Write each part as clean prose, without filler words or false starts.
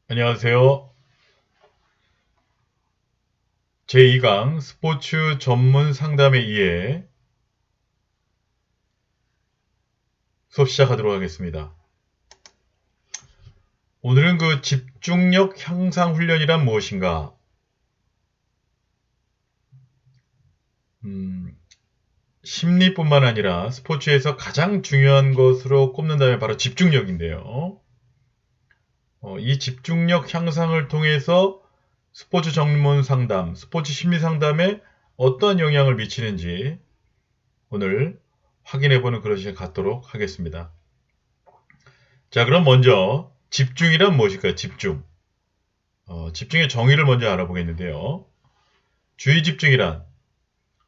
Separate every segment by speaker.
Speaker 1: 안녕하세요. 제2강 스포츠 전문 상담에 의해 수업 시작하도록 하겠습니다. 오늘은 그 집중력 향상 훈련이란 무엇인가? 심리뿐만 아니라 스포츠에서 가장 중요한 것으로 꼽는다면 바로 집중력인데요. 이 집중력 향상을 통해서 스포츠 전문 상담, 스포츠 심리 상담에 어떠한 영향을 미치는지 오늘 확인해보는 그런 시간 갖도록 하겠습니다. 자, 그럼 먼저 집중이란 무엇일까요? 집중. 집중의 정의를 먼저 알아보겠는데요. 주의 집중이란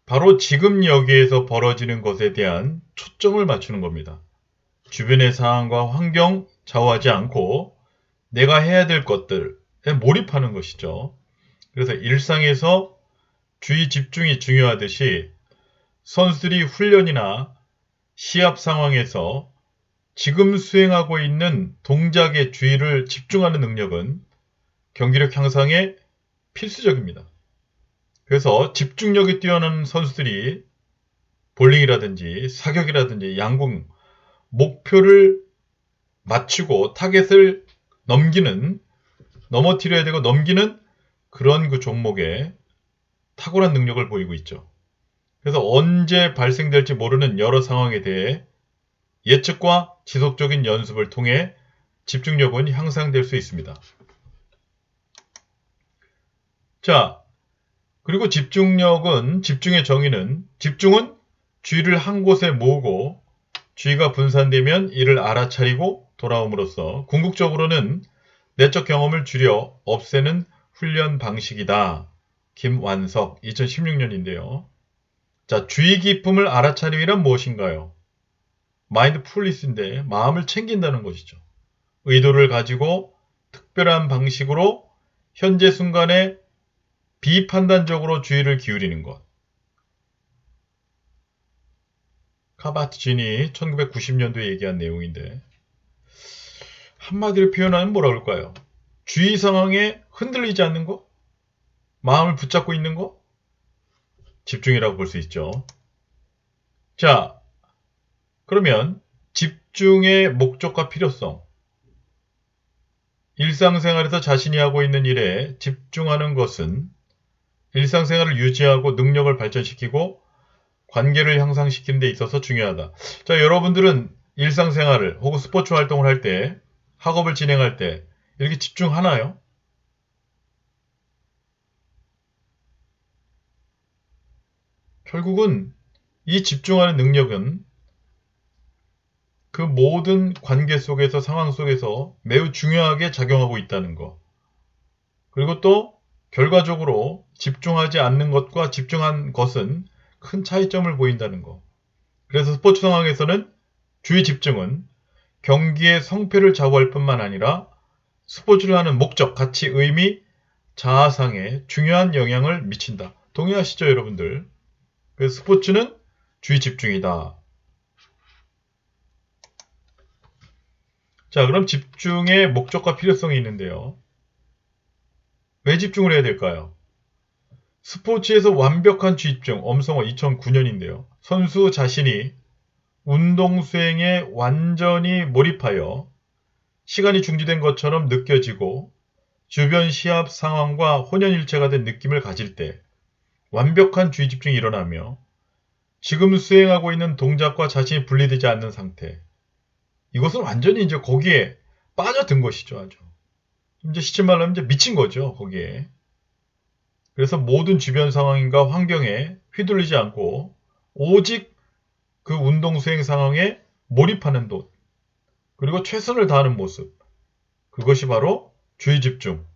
Speaker 1: 바로 지금 여기에서 벌어지는 것에 대한 초점을 맞추는 겁니다. 주변의 상황과 환경 좌우하지 않고 내가 해야 될 것들에 몰입하는 것이죠. 그래서 일상에서 주의 집중이 중요하듯이 선수들이 훈련이나 시합 상황에서 지금 수행하고 있는 동작의 주의를 집중하는 능력은 경기력 향상에 필수적입니다. 그래서 집중력이 뛰어난 선수들이 볼링이라든지 사격이라든지 양궁, 목표를 맞추고 타겟을 넘어뜨려야 되고 넘기는 그런 그 종목에 탁월한 능력을 보이고 있죠. 그래서 언제 발생될지 모르는 여러 상황에 대해 예측과 지속적인 연습을 통해 집중력은 향상될 수 있습니다. 자, 그리고 집중의 정의는 집중은 주의를 한 곳에 모으고 주의가 분산되면 이를 알아차리고 돌아옴으로써 궁극적으로는 내적 경험을 줄여 없애는 훈련 방식이다. 김완석 2016년인데요. 자, 주의 깊음을 알아차림이란 무엇인가요? 마인드풀리스인데 마음을 챙긴다는 것이죠. 의도를 가지고 특별한 방식으로 현재 순간에 비판단적으로 주의를 기울이는 것. 카바트진이 1990년도에 얘기한 내용인데 한마디로 표현하면 뭐라 그럴까요? 주의 상황에 흔들리지 않는 것? 마음을 붙잡고 있는 것? 집중이라고 볼 수 있죠. 자, 그러면 집중의 목적과 필요성. 일상생활에서 자신이 하고 있는 일에 집중하는 것은 일상생활을 유지하고 능력을 발전시키고 관계를 향상시키는 데 있어서 중요하다. 자, 여러분들은 일상생활을 혹은 스포츠 활동을 할 때, 학업을 진행할 때 이렇게 집중하나요? 결국은 이 집중하는 능력은 그 모든 관계 속에서 상황 속에서 매우 중요하게 작용하고 있다는 것. 그리고 또 결과적으로 집중하지 않는 것과 집중한 것은 큰 차이점을 보인다는 것. 그래서 스포츠 상황에서는 주의 집중은 경기의 성패를 좌우할 뿐만 아니라 스포츠를 하는 목적, 가치, 의미, 자아상에 중요한 영향을 미친다. 동의하시죠, 여러분들? 그래서 스포츠는 주의 집중이다. 자, 그럼 집중의 목적과 필요성이 있는데요. 왜 집중을 해야 될까요? 스포츠에서 완벽한 집중, 엄성어 2009년인데요. 선수 자신이 운동 수행에 완전히 몰입하여 시간이 중지된 것처럼 느껴지고 주변 시합 상황과 혼연일체가 된 느낌을 가질 때 완벽한 주의 집중이 일어나며 지금 수행하고 있는 동작과 자신이 분리되지 않는 상태. 이것은 완전히 이제 거기에 빠져든 것이죠, 아주. 이제 시체 말로 하면 이제 미친 거죠, 거기에. 그래서 모든 주변 상황과 환경에 휘둘리지 않고 오직 그 운동 수행 상황에 몰입하는 것, 그리고 최선을 다하는 모습. 그것이 바로 주의 집중,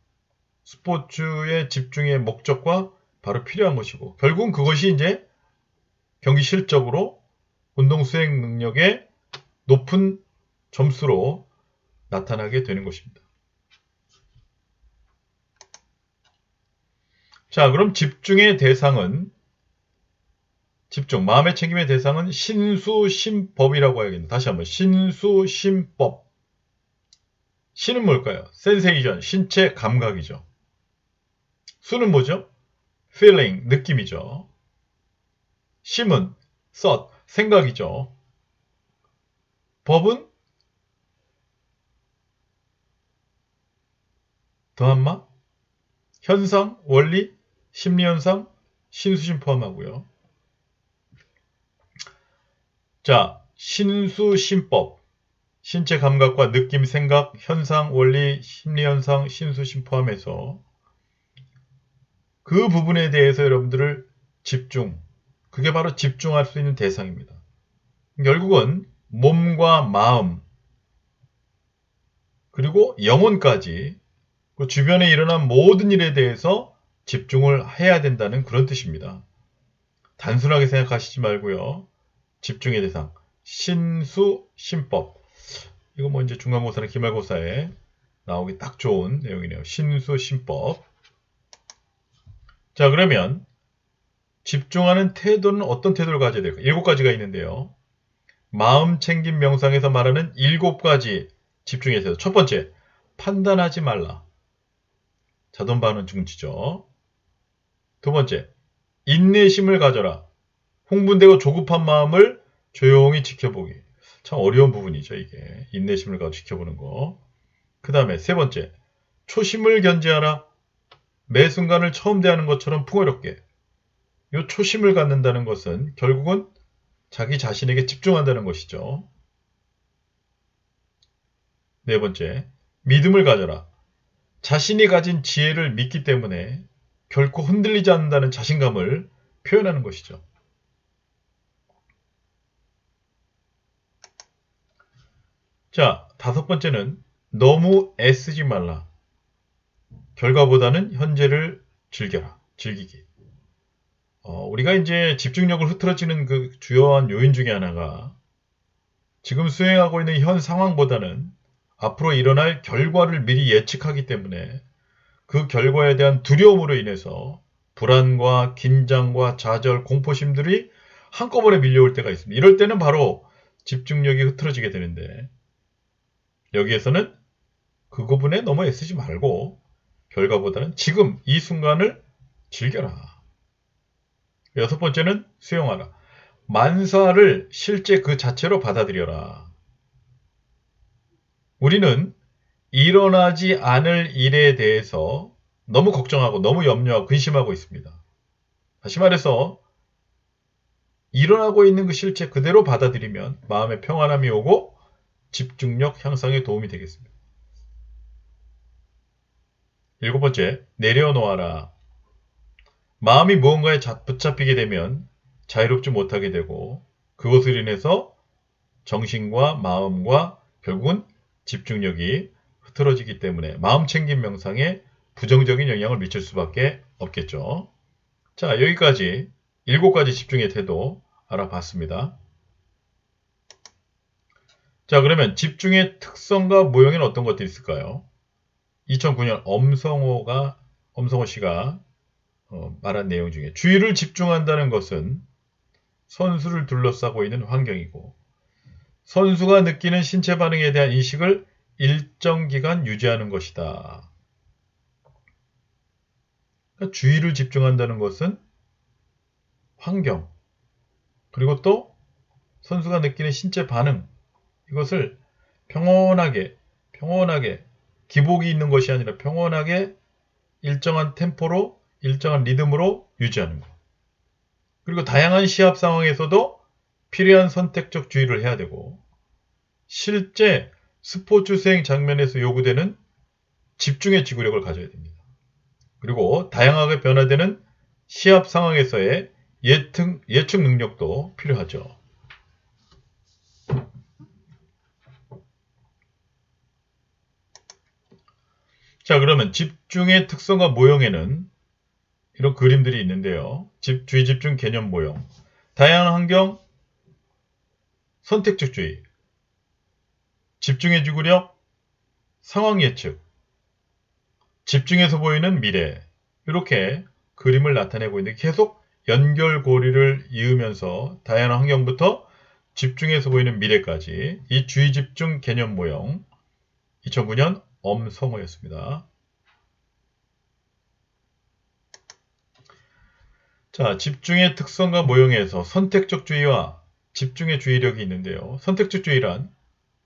Speaker 1: 스포츠의 집중의 목적과 바로 필요한 것이고, 결국은 그것이 이제 경기 실적으로 운동 수행 능력의 높은 점수로 나타나게 되는 것입니다. 자, 그럼 마음의 챙김의 대상은 신수심법이라고 해야겠네요. 다시 한번 신수심법. 신은 뭘까요? 센세이션, 신체 감각이죠. 수는 뭐죠? feeling, 느낌이죠. 심은 thought, 생각이죠. 법은 더한마, 현상, 원리, 심리현상, 신수심 포함하고요. 자, 신수심법, 신체 감각과 느낌, 생각, 현상, 원리, 심리현상, 신수심 포함해서 그 부분에 대해서 여러분들을 그게 바로 집중할 수 있는 대상입니다. 결국은 몸과 마음, 그리고 영혼까지 그 주변에 일어난 모든 일에 대해서 집중을 해야 된다는 그런 뜻입니다. 단순하게 생각하시지 말고요. 집중의 대상, 신수심법. 이거 뭐 이제 중간고사나 기말고사에 나오기 딱 좋은 내용이네요. 신수심법. 자, 그러면 집중하는 태도는 어떤 태도를 가져야 될까? 7가지가 있는데요. 마음 챙김 명상에서 말하는 7가지 집중의 태도. 첫 번째, 판단하지 말라. 자동 반응 중지죠. 두 번째, 인내심을 가져라. 흥분되고 조급한 마음을 조용히 지켜보기. 참 어려운 부분이죠, 이게. 인내심을 가지고 지켜보는 거. 그 다음에 세 번째, 초심을 견지하라. 매 순간을 처음 대하는 것처럼 풍요롭게. 이 초심을 갖는다는 것은 결국은 자기 자신에게 집중한다는 것이죠. 네 번째, 믿음을 가져라. 자신이 가진 지혜를 믿기 때문에 결코 흔들리지 않는다는 자신감을 표현하는 것이죠. 자, 5번째는 너무 애쓰지 말라. 결과보다는 현재를 즐기기. 우리가 이제 집중력을 흐트러지는 그 주요한 요인 중에 하나가 지금 수행하고 있는 현 상황보다는 앞으로 일어날 결과를 미리 예측하기 때문에 그 결과에 대한 두려움으로 인해서 불안과 긴장과 좌절, 공포심들이 한꺼번에 밀려올 때가 있습니다. 이럴 때는 바로 집중력이 흐트러지게 되는데 여기에서는 그 부분에 너무 애쓰지 말고 결과보다는 지금 이 순간을 즐겨라. 6번째는 수용하라. 만사를 실제 그 자체로 받아들여라. 우리는 일어나지 않을 일에 대해서 너무 걱정하고 너무 염려하고 근심하고 있습니다. 다시 말해서 일어나고 있는 그 실체 그대로 받아들이면 마음의 평안함이 오고 집중력 향상에 도움이 되겠습니다. 7번째, 내려놓아라. 마음이 무언가에 붙잡히게 되면 자유롭지 못하게 되고 그것으로 인해서 정신과 마음과 결국은 집중력이 흐트러지기 때문에 마음 챙김 명상에 부정적인 영향을 미칠 수밖에 없겠죠. 자, 여기까지 7가지 집중의 태도 알아봤습니다. 자, 그러면 집중의 특성과 모형에는 어떤 것들이 있을까요? 2009년 엄성호 씨가 말한 내용 중에 주의를 집중한다는 것은 선수를 둘러싸고 있는 환경이고 선수가 느끼는 신체 반응에 대한 인식을 일정 기간 유지하는 것이다. 그러니까 주의를 집중한다는 것은 환경 그리고 또 선수가 느끼는 신체 반응 이것을 평온하게 기복이 있는 것이 아니라 평온하게 일정한 템포로 일정한 리듬으로 유지하는 것. 그리고 다양한 시합 상황에서도 필요한 선택적 주의를 해야 되고 실제 스포츠 수행 장면에서 요구되는 집중의 지구력을 가져야 됩니다. 그리고 다양하게 변화되는 시합 상황에서의 예측 능력도 필요하죠. 자, 그러면 집중의 특성과 모형에는 이런 그림들이 있는데요. 주의 집중 개념 모형. 다양한 환경, 선택적 주의, 집중의 지구력, 상황 예측, 집중해서 보이는 미래. 이렇게 그림을 나타내고 있는데 계속 연결고리를 이으면서 다양한 환경부터 집중해서 보이는 미래까지 이 주의 집중 개념 모형 2009년 엄성호였습니다. 자, 집중의 특성과 모형에서 선택적 주의와 집중의 주의력이 있는데요. 선택적 주의란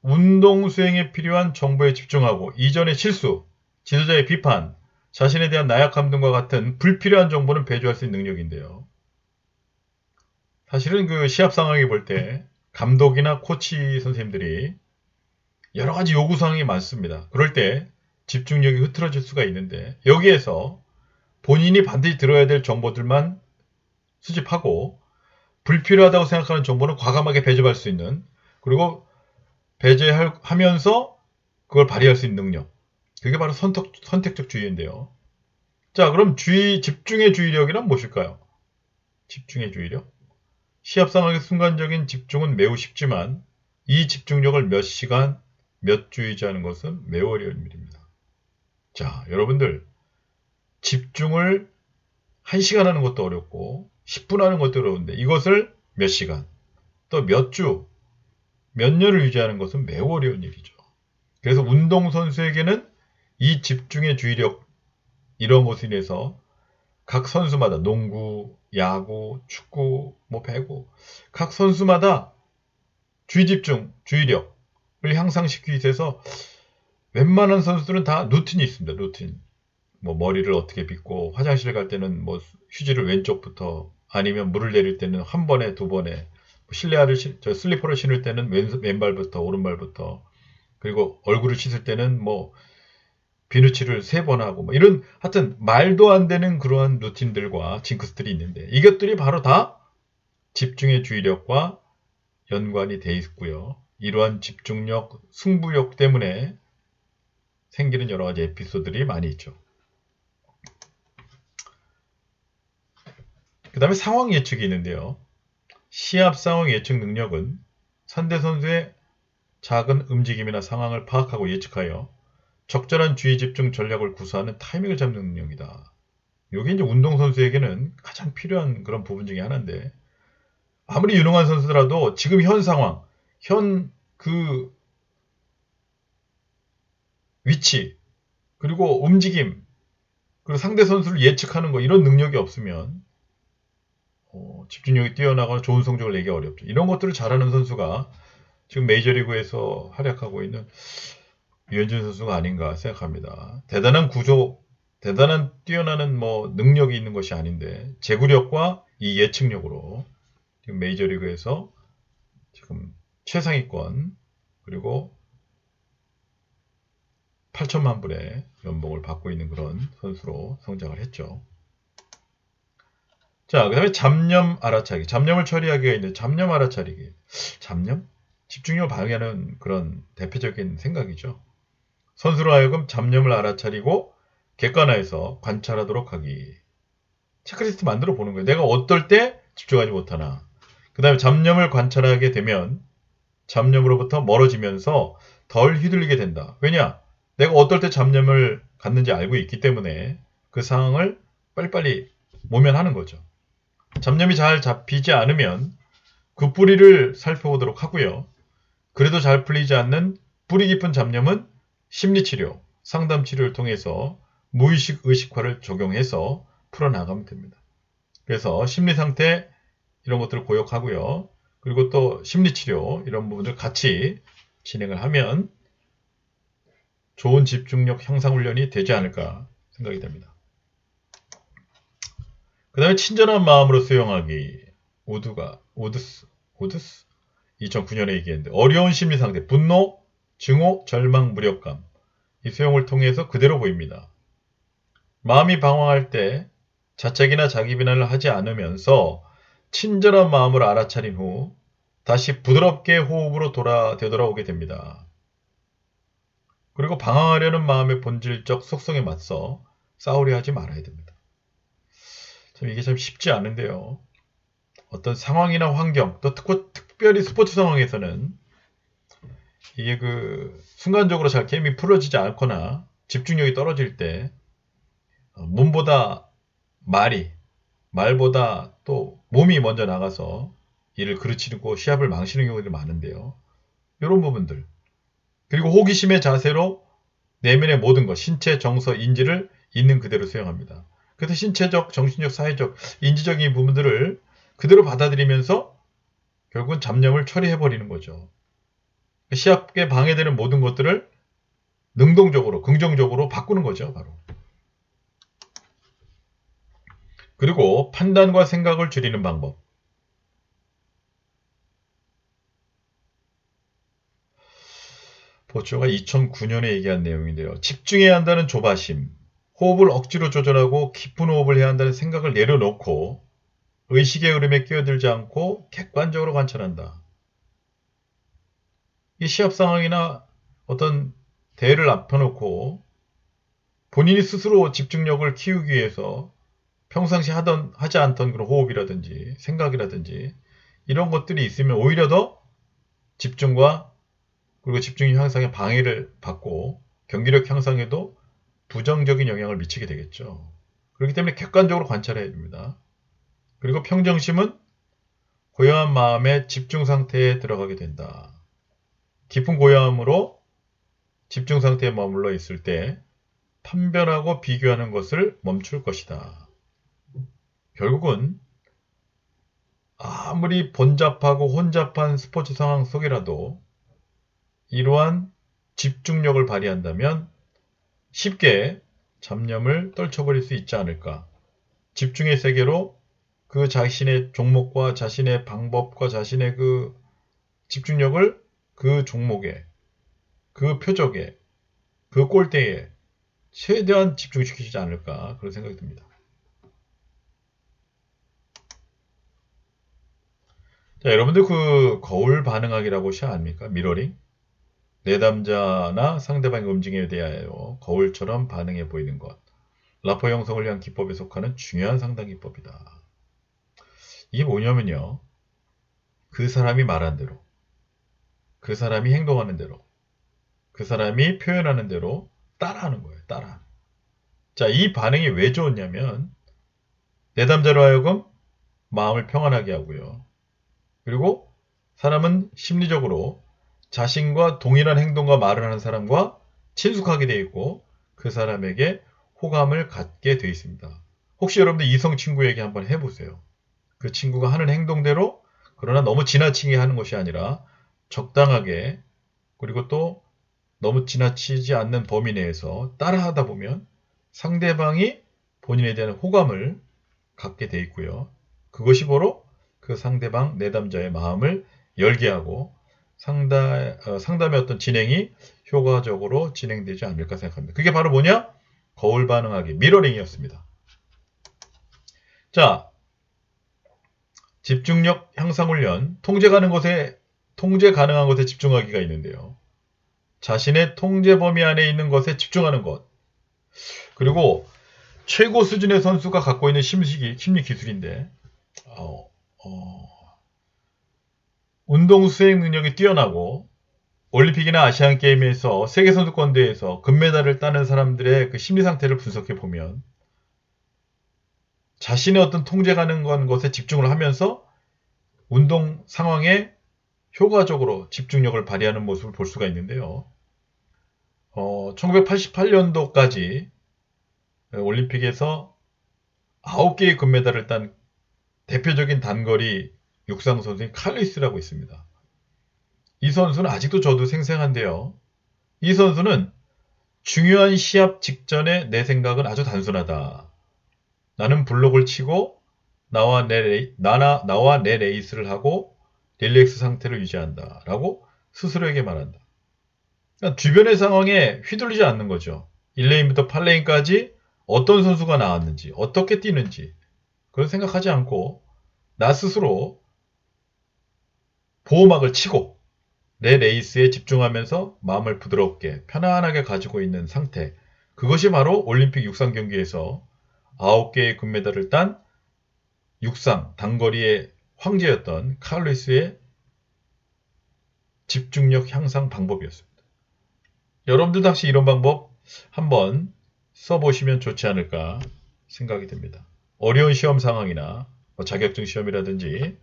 Speaker 1: 운동 수행에 필요한 정보에 집중하고 이전의 실수, 지도자의 비판, 자신에 대한 나약함 등과 같은 불필요한 정보는 배제할 수 있는 능력인데요. 사실은 그 시합 상황에 볼 때 감독이나 코치 선생님들이 여러 가지 요구사항이 많습니다. 그럴 때 집중력이 흐트러질 수가 있는데 여기에서 본인이 반드시 들어야 될 정보들만 수집하고 불필요하다고 생각하는 정보는 과감하게 배제할 수 있는, 그리고 배제하면서 그걸 발휘할 수 있는 능력. 그게 바로 선택적 주의인데요. 자, 그럼 집중의 주의력이란 무엇일까요? 집중의 주의력. 시합 상황의 순간적인 집중은 매우 쉽지만 이 집중력을 몇 시간, 몇 주 유지하는 것은 매우 어려운 일입니다. 자, 여러분들 집중을 1시간 하는 것도 어렵고 10분 하는 것도 어려운데 이것을 몇 시간, 또 몇 주, 몇 년을 유지하는 것은 매우 어려운 일이죠. 그래서 운동선수에게는 이 집중의 주의력, 이런 것에 인해서 각 선수마다 농구, 야구, 축구, 배구, 각 선수마다 주의집중, 주의력을 향상시키기 위해서 웬만한 선수들은 다 루틴이 있습니다. 루틴. 머리를 어떻게 빗고 화장실 갈 때는 휴지를 왼쪽부터, 아니면 물을 내릴 때는 한 번에 두 번에, 슬리퍼를 신을 때는 왼발부터 오른발부터, 그리고 얼굴을 씻을 때는 비누칠을 3번 하고 이런, 하여튼 말도 안 되는 그러한 루틴들과 징크스들이 있는데 이것들이 바로 다 집중의 주의력과 연관이 돼 있고요. 이러한 집중력, 승부욕 때문에 생기는 여러 가지 에피소드들이 많이 있죠. 그 다음에 상황 예측이 있는데요. 시합 상황 예측 능력은 상대 선수의 작은 움직임이나 상황을 파악하고 예측하여 적절한 주의 집중 전략을 구사하는 타이밍을 잡는 능력이다. 이게 이제 운동선수에게는 가장 필요한 그런 부분 중에 하나인데, 아무리 유능한 선수더라도 지금 현 상황, 현 그 위치, 그리고 움직임, 그리고 상대 선수를 예측하는 거, 이런 능력이 없으면 집중력이 뛰어나거나 좋은 성적을 내기 어렵죠. 이런 것들을 잘하는 선수가 지금 메이저리그에서 활약하고 있는 유현진 선수가 아닌가 생각합니다. 대단한 구조, 대단한 뛰어나는 능력이 있는 것이 아닌데 제구력과 이 예측력으로 지금 메이저리그에서 지금 최상위권, 그리고 8천만 불의 연봉을 받고 있는 그런 선수로 성장을 했죠. 자, 그 다음에 잡념 알아차리기. 잡념을 처리하기가 있는데, 잡념 알아차리기. 잡념? 집중력을 방해하는 그런 대표적인 생각이죠. 선수로 하여금 잡념을 알아차리고 객관화해서 관찰하도록 하기. 체크리스트 만들어 보는 거예요. 내가 어떨 때 집중하지 못하나. 그 다음에 잡념을 관찰하게 되면 잡념으로부터 멀어지면서 덜 휘둘리게 된다. 왜냐? 내가 어떨 때 잡념을 갖는지 알고 있기 때문에 그 상황을 빨리빨리 모면하는 거죠. 잡념이 잘 잡히지 않으면 그 뿌리를 살펴보도록 하고요. 그래도 잘 풀리지 않는 뿌리 깊은 잡념은 심리치료, 상담치료를 통해서 무의식 의식화를 적용해서 풀어나가면 됩니다. 그래서 심리상태 이런 것들을 고역하고요. 그리고 또 심리치료 이런 부분들 같이 진행을 하면 좋은 집중력 향상 훈련이 되지 않을까 생각이 됩니다. 그 다음에 친절한 마음으로 수용하기. 오드스 2009년에 얘기했는데, 어려운 심리 상태, 분노, 증오, 절망, 무력감, 이 수용을 통해서 그대로 보입니다. 마음이 방황할 때 자책이나 자기 비난을 하지 않으면서 친절한 마음으로 알아차린 후 다시 부드럽게 호흡으로 되돌아오게 됩니다. 그리고 방황하려는 마음의 본질적 속성에 맞서 싸우려 하지 말아야 됩니다. 이게 참 쉽지 않은데요. 어떤 상황이나 환경, 또 특별히 스포츠 상황에서는 이게 순간적으로 잘 게임이 풀어지지 않거나 집중력이 떨어질 때 몸보다 말보다 또 몸이 먼저 나가서 이를 그르치고 시합을 망치는 경우들이 많은데요. 이런 부분들, 그리고 호기심의 자세로 내면의 모든 것, 신체, 정서, 인지를 있는 그대로 수용합니다. 그래서 신체적, 정신적, 사회적, 인지적인 부분들을 그대로 받아들이면서 결국은 잡념을 처리해버리는 거죠. 시합에 방해되는 모든 것들을 능동적으로, 긍정적으로 바꾸는 거죠, 바로. 그리고 판단과 생각을 줄이는 방법. 보초가 2009년에 얘기한 내용인데요. 집중해야 한다는 조바심, 호흡을 억지로 조절하고 깊은 호흡을 해야 한다는 생각을 내려놓고 의식의 흐름에 끼어들지 않고 객관적으로 관찰한다. 이 시합 상황이나 어떤 대회를 앞혀놓고 본인이 스스로 집중력을 키우기 위해서 평상시 하지 않던 그런 호흡이라든지 생각이라든지 이런 것들이 있으면 오히려 더 집중과 그리고 집중력 향상에 방해를 받고 경기력 향상에도 부정적인 영향을 미치게 되겠죠. 그렇기 때문에 객관적으로 관찰해야 됩니다. 그리고 평정심은 고요한 마음의 집중 상태에 들어가게 된다. 깊은 고요함으로 집중 상태에 머물러 있을 때 판별하고 비교하는 것을 멈출 것이다. 결국은 아무리 번잡하고 혼잡한 스포츠 상황 속이라도 이러한 집중력을 발휘한다면 쉽게 잡념을 떨쳐버릴 수 있지 않을까. 집중의 세계로 그 자신의 종목과 자신의 방법과 자신의 그 집중력을 그 종목에, 그 표적에, 그 골대에 최대한 집중시키지 않을까 그런 생각이 듭니다. 자, 여러분들 그 거울 반응학이라고 혹시 압니까? 미러링? 내담자나 상대방의 움직임에 대하여 거울처럼 반응해 보이는 것. 라포 형성을 위한 기법에 속하는 중요한 상당 기법이다. 이게 뭐냐면요. 그 사람이 말한 대로, 그 사람이 행동하는 대로, 그 사람이 표현하는 대로 따라하는 거예요. 따라. 자, 이 반응이 왜 좋냐면 내담자로 하여금 마음을 평안하게 하고요. 그리고 사람은 심리적으로 자신과 동일한 행동과 말을 하는 사람과 친숙하게 되어 있고 그 사람에게 호감을 갖게 되어 있습니다. 혹시 여러분들 이성 친구에게 한번 해보세요. 그 친구가 하는 행동대로 그러나 너무 지나치게 하는 것이 아니라 적당하게 그리고 또 너무 지나치지 않는 범위 내에서 따라하다 보면 상대방이 본인에 대한 호감을 갖게 돼 있고요. 그것이 바로 그 상대방 내담자의 마음을 열게 하고 상담의 어떤 진행이 효과적으로 진행되지 않을까 생각합니다. 그게 바로 뭐냐? 거울 반응하기, 미러링이었습니다. 자, 집중력 향상 훈련, 통제 가능한 것에 집중하기가 있는데요. 자신의 통제 범위 안에 있는 것에 집중하는 것. 그리고 최고 수준의 선수가 갖고 있는 심리 기술인데, 운동 수행 능력이 뛰어나고 올림픽이나 아시안 게임에서 세계 선수권 대회에서 금메달을 따는 사람들의 그 심리 상태를 분석해 보면 자신의 어떤 통제 가능한 것에 집중을 하면서 운동 상황에 효과적으로 집중력을 발휘하는 모습을 볼 수가 있는데요. 1988년도까지 올림픽에서 9개의 금메달을 딴 대표적인 단거리 육상 선수인 칼리스라고 있습니다. 이 선수는 아직도 저도 생생한데요. 이 선수는 중요한 시합 직전에 내 생각은 아주 단순하다. 나는 블록을 치고 나와 내 레이스를 하고 릴렉스 상태를 유지한다. 라고 스스로에게 말한다. 그러니까 주변의 상황에 휘둘리지 않는 거죠. 1레인부터 8레인까지 어떤 선수가 나왔는지, 어떻게 뛰는지 그걸 생각하지 않고 나 스스로 보호막을 치고 내 레이스에 집중하면서 마음을 부드럽게 편안하게 가지고 있는 상태. 그것이 바로 올림픽 육상 경기에서 9개의 금메달을 딴 육상 단거리의 황제였던 칼리스의 집중력 향상 방법이었습니다. 여러분들도 혹시 이런 방법 한번 써보시면 좋지 않을까 생각이 듭니다. 어려운 시험 상황이나 자격증 시험이라든지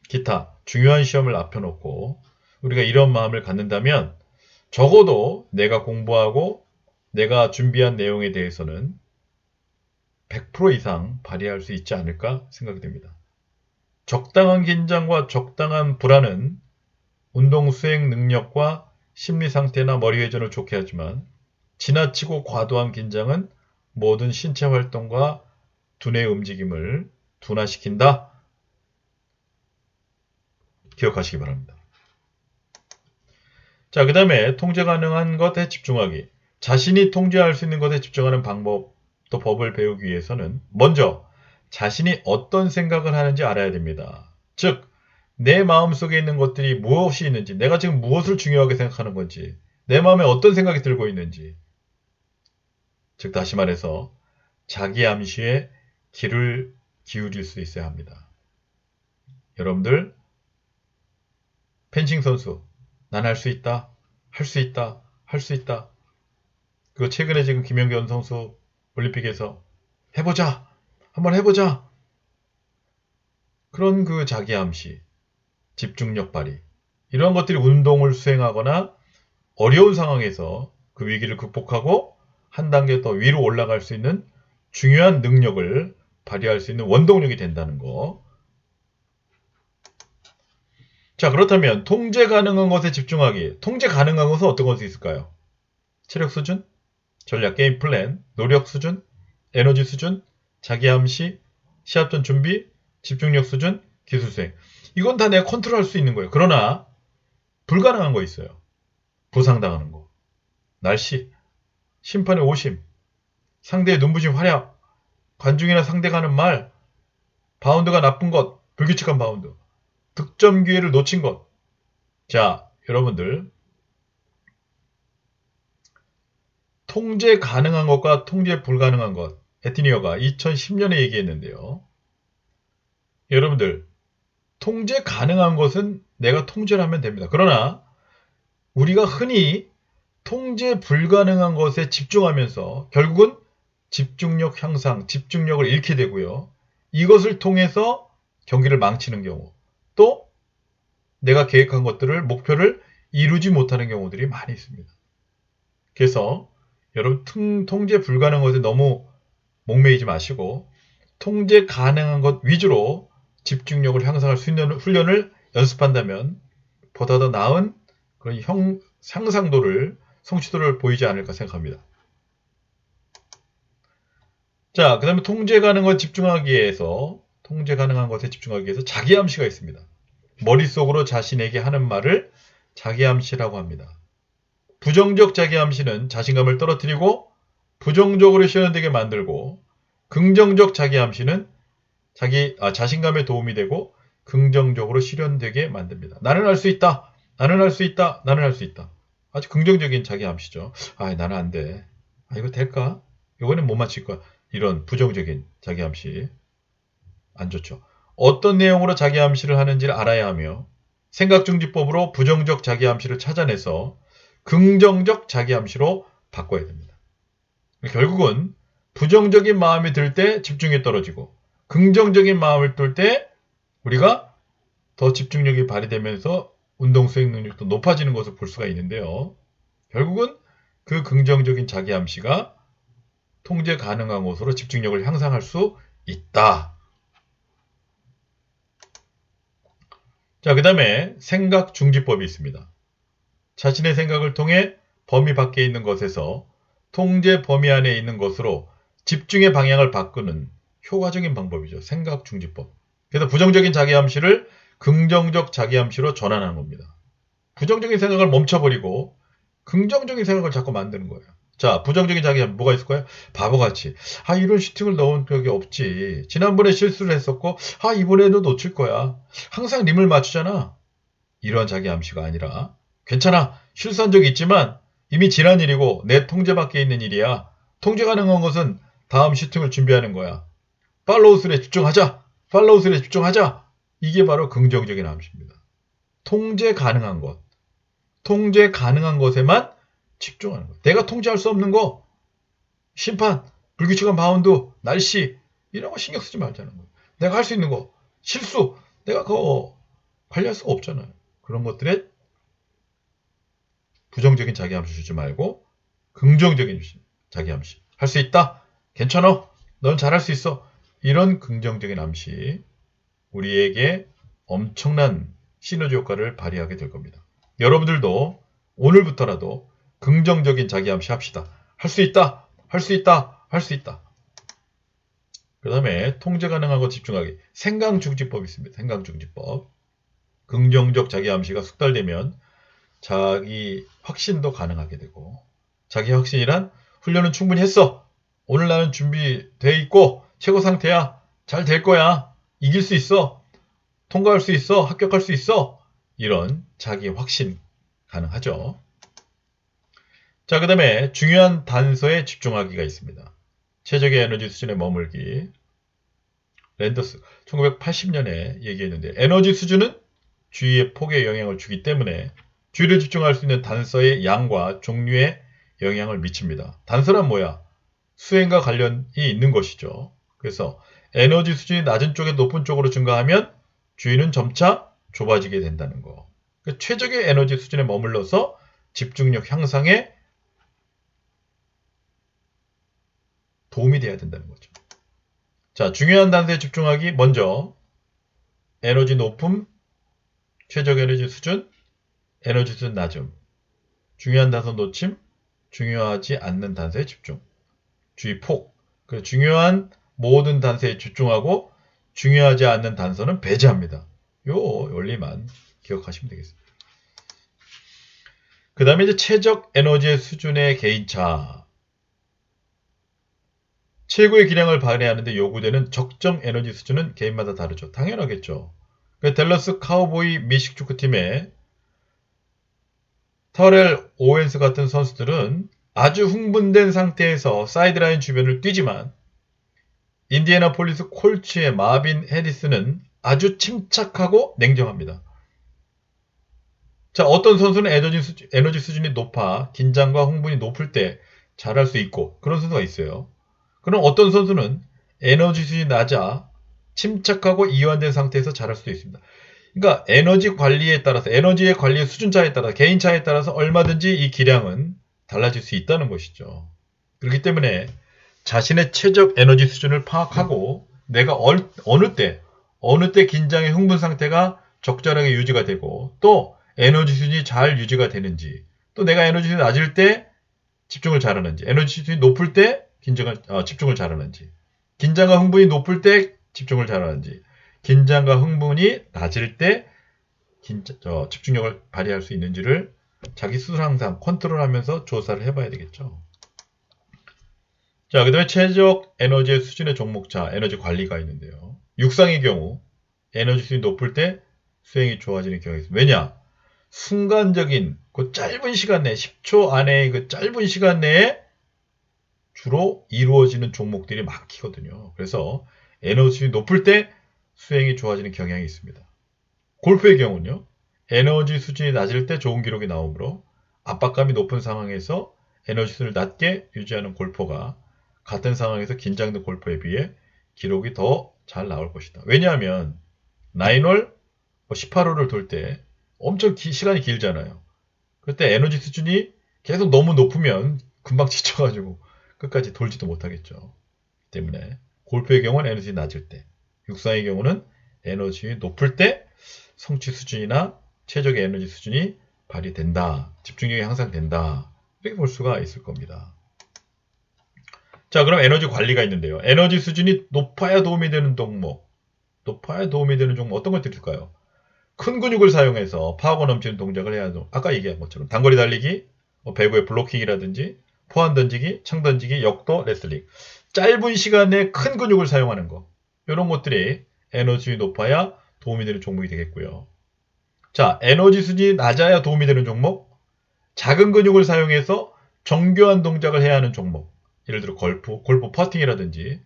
Speaker 1: 기타 중요한 시험을 앞혀놓고 우리가 이런 마음을 갖는다면 적어도 내가 공부하고 내가 준비한 내용에 대해서는 100% 이상 발휘할 수 있지 않을까 생각이 됩니다. 적당한 긴장과 적당한 불안은 운동 수행 능력과 심리 상태나 머리 회전을 좋게 하지만 지나치고 과도한 긴장은 모든 신체 활동과 두뇌 움직임을 둔화시킨다. 기억하시기 바랍니다. 자, 그 다음에 통제 가능한 것에 집중하기. 자신이 통제할 수 있는 것에 집중하는 방법, 또 법을 배우기 위해서는 먼저 자신이 어떤 생각을 하는지 알아야 됩니다. 즉, 내 마음속에 있는 것들이 무엇이 있는지, 내가 지금 무엇을 중요하게 생각하는 건지, 내 마음에 어떤 생각이 들고 있는지. 즉, 다시 말해서 자기 암시에 귀를 기울일 수 있어야 합니다. 여러분들, 펜싱 선수, 난 할 수 있다, 할 수 있다, 할 수 있다. 그리고 최근에 지금 김연경 선수 올림픽에서 해보자, 한번 해보자. 그런 그 자기 암시, 집중력 발휘, 이러한 것들이 운동을 수행하거나 어려운 상황에서 그 위기를 극복하고 한 단계 더 위로 올라갈 수 있는 중요한 능력을 발휘할 수 있는 원동력이 된다는 거. 자, 그렇다면 통제 가능한 것에 집중하기. 통제 가능한 것은 어떤 것이 있을까요? 체력 수준, 전략 게임 플랜, 노력 수준, 에너지 수준, 자기 암시, 시합 전 준비, 집중력 수준, 기술 수행. 이건 다 내가 컨트롤할 수 있는 거예요. 그러나 불가능한 거 있어요. 부상당하는 거, 날씨, 심판의 오심, 상대의 눈부신 활약, 관중이나 상대가 하는 말, 바운드가 나쁜 것, 불규칙한 바운드, 득점 기회를 놓친 것. 자, 여러분들, 통제 가능한 것과 통제 불가능한 것, 에티니어가 2010년에 얘기했는데요. 여러분들, 통제 가능한 것은 내가 통제를 하면 됩니다. 그러나 우리가 흔히 통제 불가능한 것에 집중하면서 결국은 집중력 향상, 집중력을 잃게 되고요. 이것을 통해서 경기를 망치는 경우, 또 내가 계획한 것들을, 목표를 이루지 못하는 경우들이 많이 있습니다. 그래서 여러분 통제 불가능한 것에 너무 목매이지 마시고 통제 가능한 것 위주로 집중력을 향상할 수 있는 훈련을 연습한다면 보다 더 나은 그런 상상도를, 성취도를 보이지 않을까 생각합니다. 자, 그 다음에 통제 가능한 것에 집중하기 위해서 자기 암시가 있습니다. 머릿속으로 자신에게 하는 말을 자기 암시라고 합니다. 부정적 자기 암시는 자신감을 떨어뜨리고 부정적으로 실현되게 만들고, 긍정적 자기 암시는 자신감에 도움이 되고 긍정적으로 실현되게 만듭니다. 나는 할 수 있다. 나는 할 수 있다. 나는 할 수 있다. 아주 긍정적인 자기 암시죠. 나는 안 돼. 이거 될까? 이번엔 못 맞힐 거야. 이런 부정적인 자기 암시. 안 좋죠. 어떤 내용으로 자기 암시를 하는지를 알아야 하며 생각중지법으로 부정적 자기 암시를 찾아내서 긍정적 자기 암시로 바꿔야 됩니다. 결국은 부정적인 마음이 들 때 집중이 떨어지고 긍정적인 마음을 들 때 우리가 더 집중력이 발휘되면서 운동 수행 능력도 높아지는 것을 볼 수가 있는데요. 결국은 그 긍정적인 자기 암시가 통제 가능한 것으로 집중력을 향상할 수 있다. 자, 그 다음에 생각 중지법이 있습니다. 자신의 생각을 통해 범위 밖에 있는 것에서 통제 범위 안에 있는 것으로 집중의 방향을 바꾸는 효과적인 방법이죠. 생각 중지법. 그래서 부정적인 자기 암시를 긍정적 자기 암시로 전환하는 겁니다. 부정적인 생각을 멈춰버리고 긍정적인 생각을 자꾸 만드는 거예요. 자, 부정적인 자기 암시 뭐가 있을까요? 바보같이. 이런 슈팅을 넣은 적이 없지. 지난번에 실수를 했었고, 이번에도 놓칠 거야. 항상 림을 맞추잖아. 이러한 자기 암시가 아니라, 괜찮아. 실수한 적이 있지만 이미 지난 일이고 내 통제 밖에 있는 일이야. 통제 가능한 것은 다음 슈팅을 준비하는 거야. 팔로우스에 집중하자. 팔로우스에 집중하자. 이게 바로 긍정적인 암시입니다. 통제 가능한 것. 통제 가능한 것에만 집중하는 것. 내가 통제할 수 없는 거, 심판, 불규칙한 바운드, 날씨, 이런 거 신경 쓰지 말자는 거예요. 내가 할 수 있는 거, 실수, 내가 그거 관리할 수가 없잖아요. 그런 것들에 부정적인 자기 암시 주지 말고 긍정적인 자기 암시. 할 수 있다. 괜찮아. 넌 잘할 수 있어. 이런 긍정적인 암시 우리에게 엄청난 시너지 효과를 발휘하게 될 겁니다. 여러분들도 오늘부터라도 긍정적인 자기 암시 합시다. 할 수 있다. 할 수 있다. 할 수 있다. 그 다음에 통제 가능하고 집중하기. 생강중지법이 있습니다. 생강중지법. 긍정적 자기 암시가 숙달되면 자기 확신도 가능하게 되고, 자기 확신이란 훈련은 충분히 했어. 오늘 나는 준비돼 있고 최고 상태야. 잘 될 거야. 이길 수 있어. 통과할 수 있어. 합격할 수 있어. 이런 자기 확신 가능하죠. 자, 그 다음에 중요한 단서에 집중하기가 있습니다. 최적의 에너지 수준에 머물기. 랜더스 1980년에 얘기했는데, 에너지 수준은 주의의 폭에 영향을 주기 때문에 주의를 집중할 수 있는 단서의 양과 종류에 영향을 미칩니다. 단서란 뭐야? 수행과 관련이 있는 것이죠. 그래서 에너지 수준이 낮은 쪽에 높은 쪽으로 증가하면 주의는 점차 좁아지게 된다는 거. 최적의 에너지 수준에 머물러서 집중력 향상에 도움이 돼야 된다는 거죠. 자, 중요한 단서에 집중하기. 먼저 에너지 높음, 최적 에너지 수준, 에너지 수준 낮음. 중요한 단서 놓침, 중요하지 않는 단서에 집중. 주의 폭. 중요한 모든 단서에 집중하고 중요하지 않는 단서는 배제합니다. 요 원리만 기억하시면 되겠습니다. 그 다음에 이제 최적 에너지의 수준의 개인차. 최고의 기량을 발휘하는데 요구되는 적정 에너지 수준은 개인마다 다르죠. 당연하겠죠. 댈러스 카우보이 미식축구팀의 터렐 오웬스 같은 선수들은 아주 흥분된 상태에서 사이드라인 주변을 뛰지만, 인디애나폴리스 콜츠의 마빈 해리스는 아주 침착하고 냉정합니다. 자, 어떤 선수는 에너지 수준이 높아 긴장과 흥분이 높을 때 잘할 수 있고 그런 선수가 있어요. 그럼 어떤 선수는 에너지 수준이 낮아 침착하고 이완된 상태에서 잘할 수도 있습니다. 그러니까 에너지 관리에 따라서, 에너지의 관리의 수준 차에 따라서, 개인 차에 따라서 얼마든지 이 기량은 달라질 수 있다는 것이죠. 그렇기 때문에 자신의 최적 에너지 수준을 파악하고 내가 어느 때 긴장의 흥분 상태가 적절하게 유지가 되고, 또 에너지 수준이 잘 유지가 되는지, 또 내가 에너지 수준이 낮을 때 집중을 잘하는지, 에너지 수준이 높을 때 집중을 잘하는지, 긴장과 흥분이 높을 때 집중을 잘하는지, 긴장과 흥분이 낮을 때 집중력을 발휘할 수 있는지를 자기 스스로 항상 컨트롤하면서 조사를 해봐야 되겠죠. 자, 그 다음에 최적 에너지의 수준의 종목차, 에너지 관리가 있는데요. 육상의 경우 에너지 수준이 높을 때 수행이 좋아지는 경우가 있습니다. 왜냐? 순간적인 그 짧은 시간 내에, 10초 안에 그 짧은 시간 내에 주로 이루어지는 종목들이 많거든요. 그래서 에너지 수준이 높을 때 수행이 좋아지는 경향이 있습니다. 골프의 경우는요, 에너지 수준이 낮을 때 좋은 기록이 나오므로 압박감이 높은 상황에서 에너지 수준을 낮게 유지하는 골퍼가 같은 상황에서 긴장된 골퍼에 비해 기록이 더 잘 나올 것이다. 왜냐하면 9홀, 18홀을 돌 때 엄청 시간이 길잖아요. 그때 에너지 수준이 계속 너무 높으면 금방 지쳐가지고 끝까지 돌지도 못하겠죠. 때문에 골프의 경우는 에너지 낮을 때, 육상의 경우는 에너지 높을 때 성취 수준이나 최적의 에너지 수준이 발휘된다. 집중력이 향상된다. 이렇게 볼 수가 있을 겁니다. 자, 그럼 에너지 관리가 있는데요. 에너지 수준이 높아야 도움이 되는 종목. 어떤 것들이 있을까요? 큰 근육을 사용해서 파워가 넘치는 동작을 해야 하는, 아까 얘기한 것처럼 단거리 달리기, 배구의 블로킹이라든지 포환 던지기, 창 던지기, 역도, 레슬링. 짧은 시간에 큰 근육을 사용하는 거. 이런 것들이 에너지 수준이 높아야 도움이 되는 종목이 되겠고요. 자, 에너지 수준이 낮아야 도움이 되는 종목. 작은 근육을 사용해서 정교한 동작을 해야 하는 종목. 예를 들어 골프 퍼팅이라든지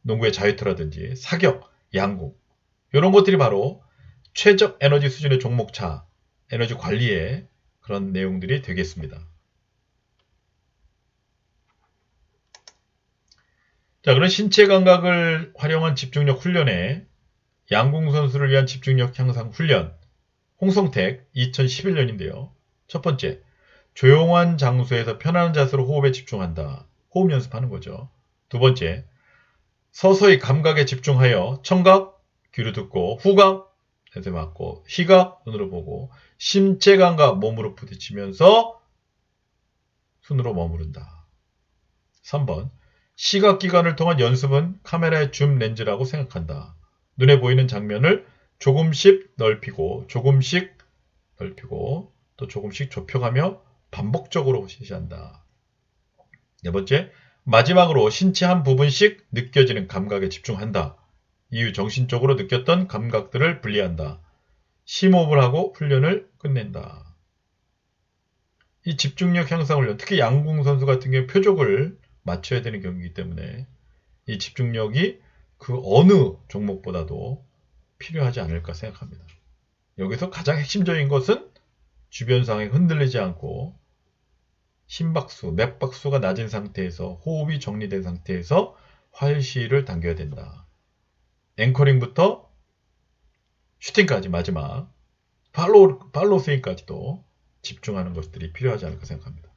Speaker 1: 농구의 자유투라든지 사격, 양궁. 이런 것들이 바로 최적 에너지 수준의 종목차, 에너지 관리의 그런 내용들이 되겠습니다. 자, 그런 신체 감각을 활용한 집중력 훈련에 양궁 선수를 위한 집중력 향상 훈련, 홍성택 2011년인데요. 첫 번째, 조용한 장소에서 편안한 자세로 호흡에 집중한다. 호흡 연습하는 거죠. 두 번째, 서서히 감각에 집중하여 청각, 귀로 듣고 후각, 해서 맡고 시각, 눈으로 보고 심체감과 몸으로 부딪히면서 손으로 머무른다. 3번, 시각기관을 통한 연습은 카메라의 줌 렌즈라고 생각한다. 눈에 보이는 장면을 조금씩 넓히고 또 조금씩 좁혀가며 반복적으로 실시한다. 네 번째, 마지막으로 신체 한 부분씩 느껴지는 감각에 집중한다. 이후 정신적으로 느꼈던 감각들을 분리한다. 심호흡을 하고 훈련을 끝낸다. 이 집중력 향상 훈련, 특히 양궁 선수 같은 경우 표적을 맞춰야 되는 경기이기 때문에 이 집중력이 그 어느 종목보다도 필요하지 않을까 생각합니다. 여기서 가장 핵심적인 것은 주변 상황에 흔들리지 않고 심박수, 맥박수가 낮은 상태에서 호흡이 정리된 상태에서 활시를 당겨야 된다. 앵커링부터 슈팅까지 마지막 팔로우 스윙까지도 집중하는 것들이 필요하지 않을까 생각합니다.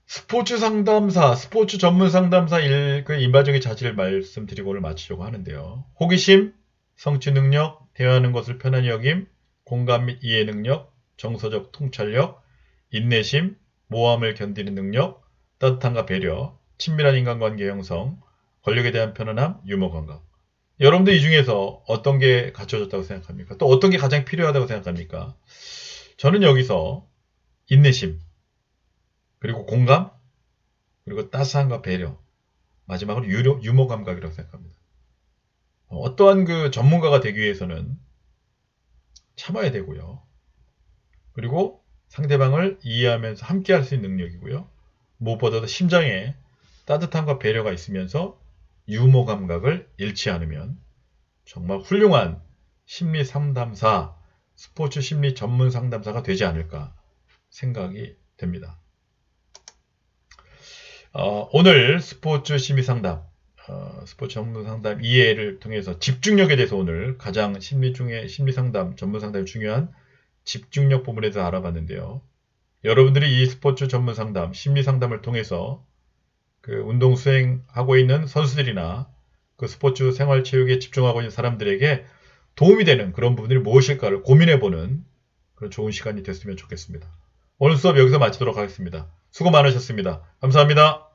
Speaker 1: 스포츠 상담사, 스포츠 전문 상담사 그 일반적인 자질을 말씀드리고 오늘 마치려고 하는데요. 호기심, 성취 능력, 대화하는 것을 편안히 여김, 공감 및 이해 능력, 정서적 통찰력, 인내심, 모함을 견디는 능력, 따뜻함과 배려, 친밀한 인간관계 형성, 권력에 대한 편안함, 유머 감각. 여러분들 이 중에서 어떤 게 갖춰졌다고 생각합니까? 또 어떤 게 가장 필요하다고 생각합니까? 저는 여기서 인내심, 그리고 공감, 그리고 따스함과 배려, 마지막으로 유머 감각이라고 생각합니다. 어떠한 그 전문가가 되기 위해서는 참아야 되고요. 그리고 상대방을 이해하면서 함께 할 수 있는 능력이고요. 무엇보다도 심장에 따뜻함과 배려가 있으면서 유머 감각을 잃지 않으면 정말 훌륭한 심리 상담사, 스포츠 심리 전문 상담사가 되지 않을까 생각이 됩니다. 오늘 스포츠 심리 상담, 스포츠 전문 상담 이해를 통해서 집중력에 대해서 오늘 가장 심리 상담, 전문 상담이 중요한 집중력 부분에 대해서 알아봤는데요. 여러분들이 이 스포츠 전문 상담, 심리 상담을 통해서 그 운동 수행하고 있는 선수들이나 그 스포츠 생활 체육에 집중하고 있는 사람들에게 도움이 되는 그런 부분들이 무엇일까를 고민해보는 그런 좋은 시간이 됐으면 좋겠습니다. 오늘 수업 여기서 마치도록 하겠습니다. 수고 많으셨습니다. 감사합니다.